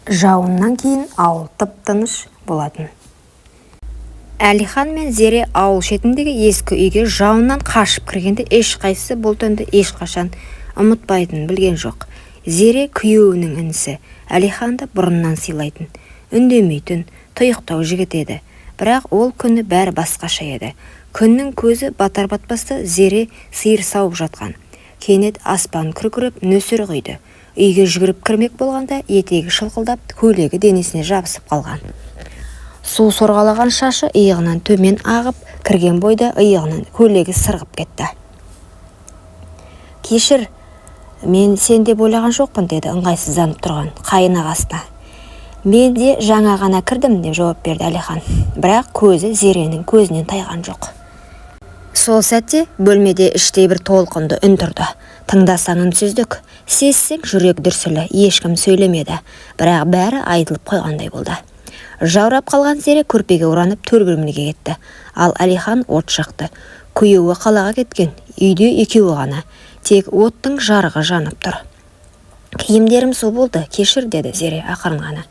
Жауыннан кейін ауыл тып-тыныш болатын. Әлихан мен Зере ауыл шетіндегі ескі үйге жауыннан қашып кіргенде ешқайсысы бұл түнді ешқашан ұмытпайтынын білген жоқ. Зере күйеуінің інісі Әлиханды бұрыннан сыйлайтын, үндемейтін, тұйықтау жігіт еді. Бірақ ол күні бәрі басқаша еді. Күннің көзі батар-батпаста Зере сиыр сауып жатқан. Кенет аспан күркіреп нөсер құйды. Үйге жүгіріп кірмек болғанда етегі шылқылдап, көйлегі денесіне жабысып қалған. Су сорғалаған шашы иығынан төмен ағып, кірген бойда иығынан көйлегі сырғып кетті. «Кешір, мен сен деп ойлаған жоқпын», деді ыңғайсызданып тұрған қайын ағасына. «Мен де жаңа ғана кірдім», деп жауап берді Әлихан. Бірақ көзі Зеренің көзінен тайған жоқ. Сол сәтте бөлмеде іштей бір толқынды үн тұрды. Тыңдасаң үнсіздік, сезсең жүрек дүрсілі, ешкім сөйлемеді. Бірақ бәрі айтылып қойғандай болды. Жаурап қалған Зере көрпеге оранып төр бөлмеге кетті. Ал Әлихан от жақты. Күйеуі қалаға кеткен, үйде екеуі ғана. Тек оттың жарығы жанып тұр. «Киімдерім су болды, кешір», деді Зере ақырын ғана.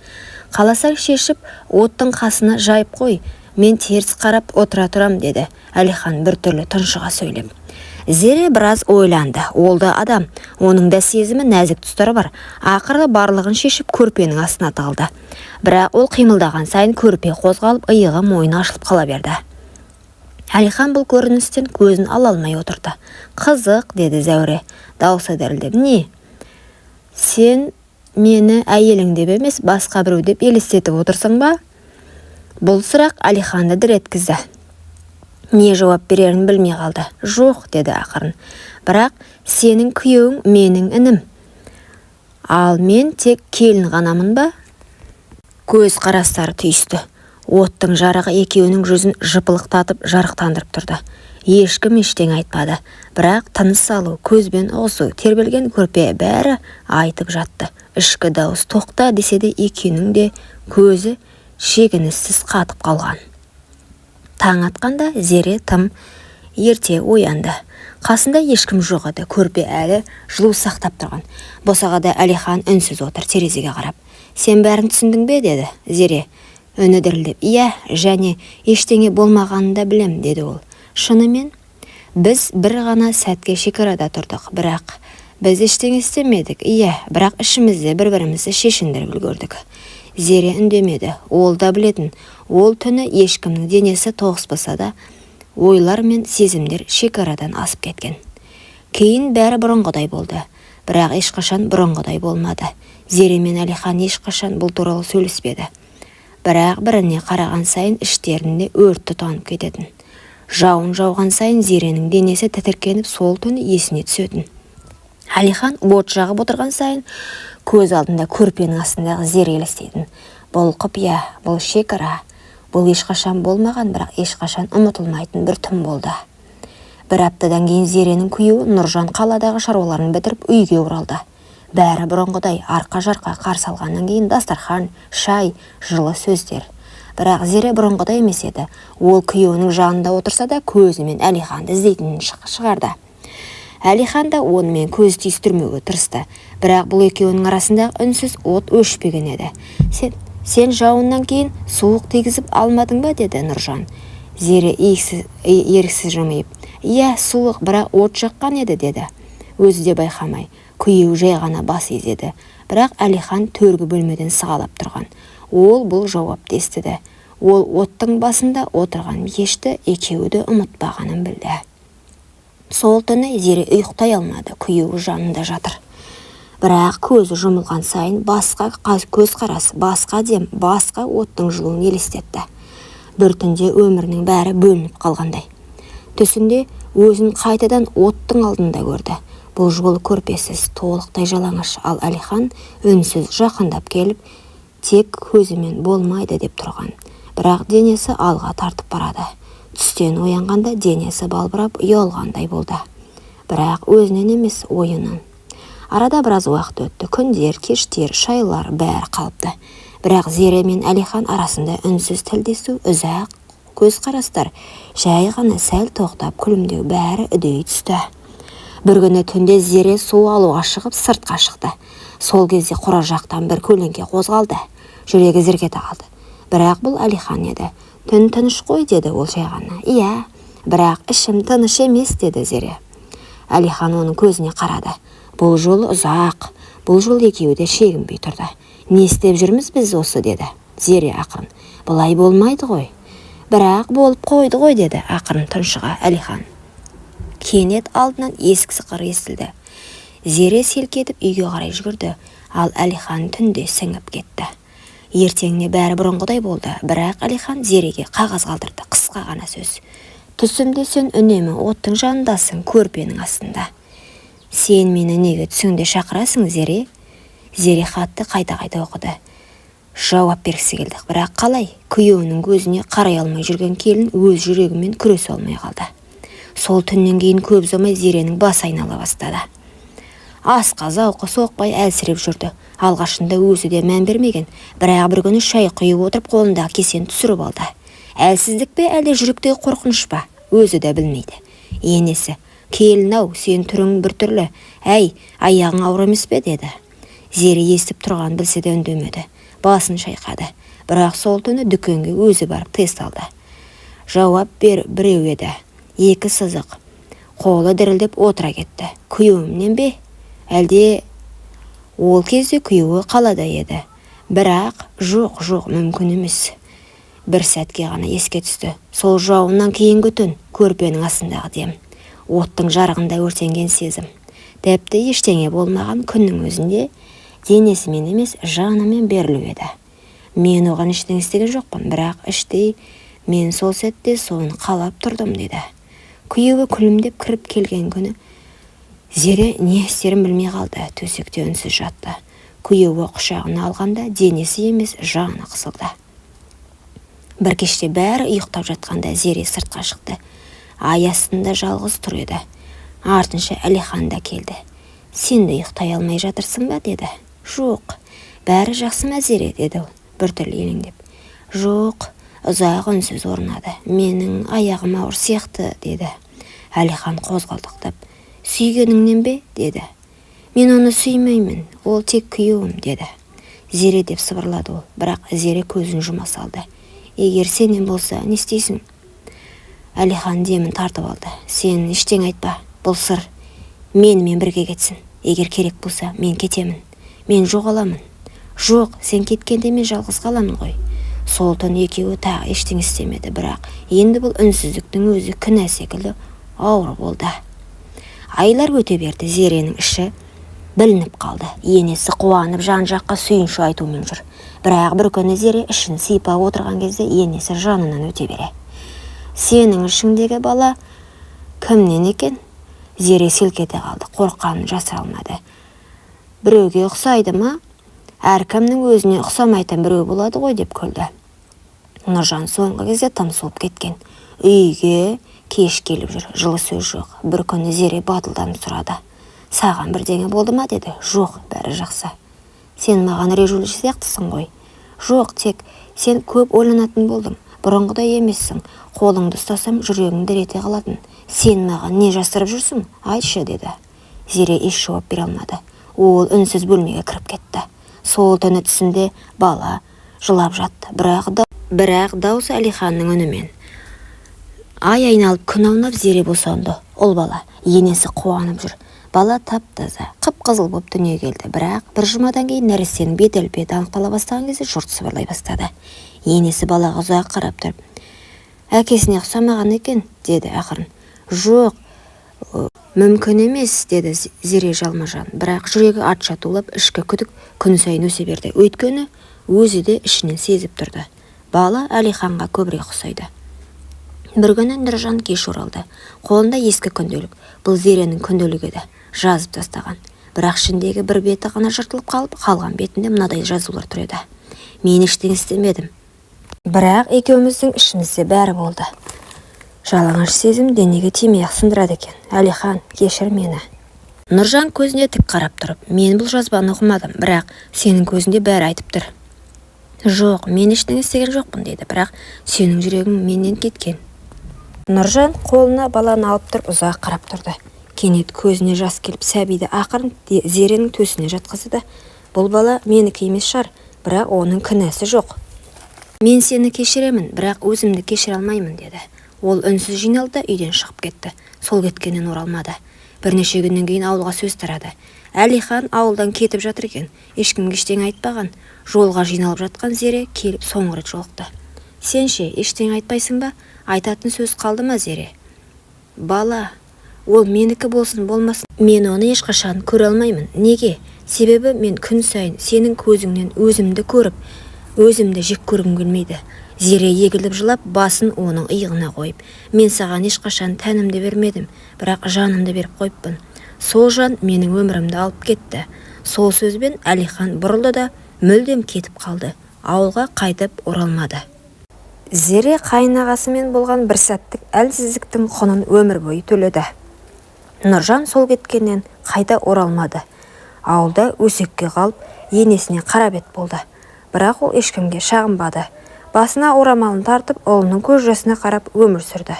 «Қаласаң шешіп, оттың қасына жайып қой, мен теріс қарап отыра тұрам», деді Әлихан біртүрлі тұншыға сөйлеп. Зере біраз ойланды. Ол да адам, оның да сезімі, нәзік тұстары бар. Ақыры барлығын шешіп көрпенің астына тығылды. Бірақ ол қимылдаған сайын көрпе қозғалып, иығы мойны ашылып қала берді. Әлихан бұл көріністен көзін ала алмай отырды. «Қызық», деді Зәуре, даусы дірілдеп. «Не? Сен мені әйелің деп емес, басқа біреу деп елестетіп отырсың ба?» Бұл сұрақ Әлиханды дір еткізді. Не жауап берерін білмей қалды. «Жоқ», деді ақырын. «Бірақ сенің күйеуің менің інім. Ал мен тек келін ғанамын ба?» Көз қарастары түйісті. Оттың жарығы екеуінің жүзін жыпылықтатып жарықтандырып тұрды. Ешкім ештеңе айтпады. Бірақ тыныс алу, көзбен ұғысу, тербелген көрпе бәрі айтып жатты. Ішкі дауыс тоқта десе де екеуінің де көзі шегініссіз қатып қалған. Таң атқанда Зере тым ерте оянды. Қасында ешкім жоқ еді. Көрпе әлі жылу сақтап тұрған. Босағада Әлихан үнсіз отыр, терезеге қарап. «Сен бәрін түсіндің бе?» деді Зере. Үні дірілдеп. «Иә, және ештеңе болмағанын да білем», деді ол. «Шынымен, біз бір ғана сәтке шекарада тұрдық, бірақ біз ештеңе істемедік. Иә, бірақ ішімізде бір-бірімізді шешіндіріп үлгердік». Зере үндемеді. Ол да білетін. Ол түні ешкімнің денесі тоғыспаса да, ойлар мен сезімдер шекарадан асып кеткен. Кейін бәрі бұрынғыдай болды. Бірақ ешқашан бұрынғыдай болмады. Зере мен Әлихан ешқашан бұл туралы сөйлеспеді. Бірақ біріне қараған сайын іштерінде өрт тұтанып кететін. Жауын жауған сайын Зеренің денесі тітіркеніп, сол түні есіне түсетін. Әлихан от жағып отырған сайын көз алдында көрпенің астындағы Зере елестейтін. Бұл құпия, бұл шекара, бұл ешқашан болмаған, бірақ ешқашан ұмытылмайтын бір түн болды. Бір аптадан кейін Зеренің күйеуі Нұржан қаладағы шаруаларын бітіріп үйге оралды. Бәрі бұрынғыдай арқа-жарқа қарсы алғаннан кейін дастархан, шай, жылы сөздер. Бірақ Зере бұрынғыдай емес еді. Ол күйеуінің жанында отырса да көзімен Әлиханды іздейтінін шығарды. Әлихан да онымен көз түйістірмеуге тырысты. Бірақ бұл екеуінің арасында үнсіз от өшпеген еді. Сен жауыннан кейін суық тигізіп алмадың ба? Деді Нұржан. Зере еріксіз жымиып. Иә, суық, бірақ от жаққан еді, деді. Өзі де байқамай. Күйеуі жай ғана бас изеді. Бірақ Әлихан төргі бөлмеден сығалап тұрған. Ол бұл жауапты естіді. Ол оттың басында отырған ешті екеуі де ұмытпағанын білді. Сол түні Зере ұйықтай алмады, күйеуі жанында жатыр. Бірақ көзі жұмылған сайын басқа көз қарасы, басқа дем, басқа оттың жылуын елестетті. Бір түнде өмірінің бәрі бөлініп қалғандай. Түсінде өзін қайтадан оттың алдында көрді. Бұл жолы көрпесіз, толықтай жалаңаш, ал Әлихан үнсіз жақындап келіп, тек көзімен болмайды деп тұрған. Бірақ денесі алға тартып барады. Түстен оянғанда денесі балбырап ұялғандай болды. Бірақ өзінен емес, ойынан. Арада біраз уақыт өтті. Күндер, кештер, шайлар бәрі қалыпты. Бірақ Зере мен Әлихан арасында үнсіз тілдесу, ұзақ көз қарастар, жай ғана сәл тоқтап күлімдеу бәрі үдей түсті. Бір күні түнде Зере су алуға шығып сыртқа шықты. Сол кезде қора жақтан бір көлеңке қозғалды. Жүрегі зірк ете қалды. Бірақ бұл Әлихан еді. Түн тыныш қой, деді ол жай ғана. Иә, бірақ ішім тыныш емес, деді Зере. Әлихан оның көзіне қарады. Бұл жол ұзақ, бұл жол екеуі де шегінбей тұрды. Не істеп жүрміз біз осы, деді Зере ақырын. Бұлай болмайды ғой. Бірақ болып қойды ғой, деді ақырын тұншыға Әлихан. Кенет алдынан есік сықыры естілді. Зере селк етіп үйге қарай жүгірді, ал Әлихан түнде сіңіп кетті. Ертеңіне бәрі бұрынғыдай болды, бірақ Әлихан Зереге қағаз қалдырды, қысқа ғана сөз. Түсімде сен үнемі оттың жанындасың, көрпенің астында. Сен мені неге түсіңде шақырасың, Зере? Зере хатты қайта-қайта оқыды. Жауап бергісі келді, бірақ қалай? Күйеуінің көзіне қарай алмай жүрген келін өз жүрегімен күресе алмай қалды. Сол түннен кейін көп ұзамай Зеренің бас айнала бастады. Асқа зауқы соқпай әлсіреп жүрді. Алғашында өзі де мән бермеген, бірақ бір күні шай құйып отырып қолындағы кесені түсіріп алды. Әлсіздік пе, әлде жүректегі қорқыныш па? Өзі де білмейді. Енесі, келін-ау, сен түрің біртүрлі. Әй, аяғың ауыр емес пе, деді. Зере естіп тұрған білсе де үндемеді. Басын шайқады. Бірақ сол түні дүкенге өзі барып тест алды. Жауап біреу еді. Екі сызық. Қолы дірілдеп отыра кетті. Күйеуімнен бе? Әлде ол кезде күйеуі қалада еді. Бірақ жоқ, мүмкін емес. Бір сәтке ғана еске түсті. Сол жауыннан кейінгі түн, көрпенің астындағы дем. Оттың жарығында өртенген сезім. Тіпті ештеңе болмаған күннің өзінде денесімен емес, жанымен берілу еді. Мен оған іштен істеген жоқпын, бірақ іштей мен сол сәтте соны қалап тұрдым, деді. Күйеуі күлімдеп кіріп келген күні Зере не істерін білмей қалды, төсекте үнсіз жатты. Күйеуі құшағына алғанда денесі емес, жаны қысылды. Бір кеште бәрі ұйықтап жатқанда Зере сыртқа шықты. Ай астында жалғыз тұр еді. Артынша Әлихан да келді. Сен де ұйықтай алмай жатырсың ба, деді. Жоқ, бәрі жақсы ма, Зере, деді біртүрлі елеңдеп. Жоқ, ұзақ үнсіз орнады. Менің аяғым ауыр сияқты, деді. Әлихан қозғалдықтап. Сүйгеніңнен бе, деді. Мен оны сүймеймін, ол тек күйеуім, деді. Зере деп сыбырлады ол, бірақ Зере көзін жұма салды. Егер сенен болса, не істейсің? Әлихан демін тартып алды. Сен ештеңе айтпа, бұл сыр. Менімен бірге кетсін. Егер керек болса, мен кетемін. Мен жоғаламын. Жоқ, сен кеткенде мен жалғыз қаламын ғой. Сол түн екеуі тағы ештеңе істемеді, бірақ енді бұл үнсіздіктің өзі күнә секілді ауыр болды. Айлар өте берді, Зеренің іші білініп қалды. Енесі қуанып жан-жаққа сүйінші айтумен жүр. Бірақ бір күні Зере ішін сипап отырған кезде енесі жанынан өте бере. Сенің ішіңдегі бала кімнен екен? Зере селк ете қалды, қорққанын жасыра алмады. Біреуге ұқсайды ма? Әркімнің өзіне ұқсамайтын біреу болады ғой, деп күлді. Нұржан соңғы кезде тым суып кеткен. Үйге кеш келіп жүр, жылы сөз жоқ. Бір күні Зере батылданып сұрады. Саған бірдеңе болды ма, деді. Жоқ, бәрі жақсы. Сен маған режуліш сияқтысың ғой. Жоқ, тек сен көп ойланатын болдың. Бұрынғыдай емессің. Қолыңды ұстасам жүрегің дір ете қалатын. Сен маған не жасырып жүрсің? Айтшы, деді. Зере еш жауап бере алмады. Ол үнсіз бөлмеге кіріп кетті. Сол түні түсінде бала жылап жатты. Бірақ даусы Әлиханның үнімен. Ай айналып күн аунап Зере босанды. Ол бала енесі қуанып жүр. Бала тап-таза, қып-қызыл боп дүниеге келді. Бірақ бір жұмадан кейін нәрестенің бет-әлпеті анықтала бастаған кезде жұрт сыбырлай бастады. Енесі балаға ұзақ қарап тұрып, әкесіне ұқсамаған екен, деді ақырын. Жоқ, мүмкін емес, деді Зере жалма-жан. Бірақ жүрегі атша тулап, ішкі күдік күн сайын өсе берді. Өйткені өзі де ішінен сезіп тұрды. Бала Әлиханға көбірек ұқсайды. Бір күні Нұржан кеш оралды. Қолында ескі күнделік. Бұл Зеренің күнделігі еді. Жазып тастаған. Бірақ ішіндегі бір беті ғана жыртылып қалған бетінде мынадай жазулар тұр еді. Мен ештеңе істемедім. Бірақ екеуміздің ішімізде бәрі болды. Жалаңаш сезім денеге тимей-ақ сындырады екен. Әлихан, кешір мені. Нұржан көзіне тік қарап тұрып, мен бұл жазбаны оқымадым, бірақ сенің көзінде бәрі айтып тұр. Жоқ, мен ештеңе істеген жоқпын, деді, бірақ сенің жүрегің менен кеткен. Нұржан қолына баланы алып тұрып ұзақ қарап тұрды. Кенет көзіне жас келіп сәбиді ақырын Зеренің төсіне жатқызды да: "Бұл бала менікі емес шығар, бірақ оның кінәсі жоқ. Мен сені кешіремін, бірақ өзімді кешіре алмаймын" деді. Ол үнсіз жиналды да үйден шығып кетті. Сол кеткеннен оралмады. Бірнеше күннен кейін ауылға сөз тарады. Әлихан ауылдан кетіп жатыр екен. Ешкімге ештеңе айтпаған. Жолға жиналып жатқан Зере келіп соңғы рет жолықты. "Сен ше ештеңе айтпайсың ба? Айтатын сөз қалды ма, Зере?" "Бала, ол менікі болсын болмасын, мен оны ешқашан көре алмаймын. Неге? Себебі мен күн сайын сенің көзіңнен өзімді көріп, өзімді жек көргім келмейді." Зере егіліп жылап, басын оның иығына қойып: "Мен саған ешқашан тәнімді бермедім, бірақ жанымды беріп қойыппын. Сол жан менің өмірімді алып кетті." Сол сөзбен Әлихан бұрылды да мүлдем кетіп қалды. Ауылға қайтып оралмады. Зере қайынағасымен болған бір сәттік әлсіздіктің құнын өмір бойы төледі. Нұржан сол кеткеннен қайта оралмады. Ауылда өсекке қалып, енесіне қарабет болды. Бірақ ол ешкімге шағынбады. Басына орамалын тартып, ұлының көз жасына қарап өмір сүрді.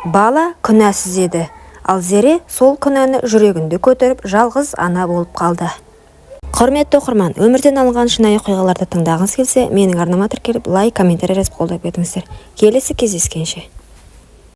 Бала күнәсіз еді, ал Зере сол күнәні жүрегінде көтеріп, жалғыз ана болып қалды. Құрметті оқырман, өмірден алынған шынайы оқиғаларды тыңдағыңыз келсе, менің арнама тіркеліп, лайк, комментарий жазып қолдап кетіңіздер. Келесі кездескенше.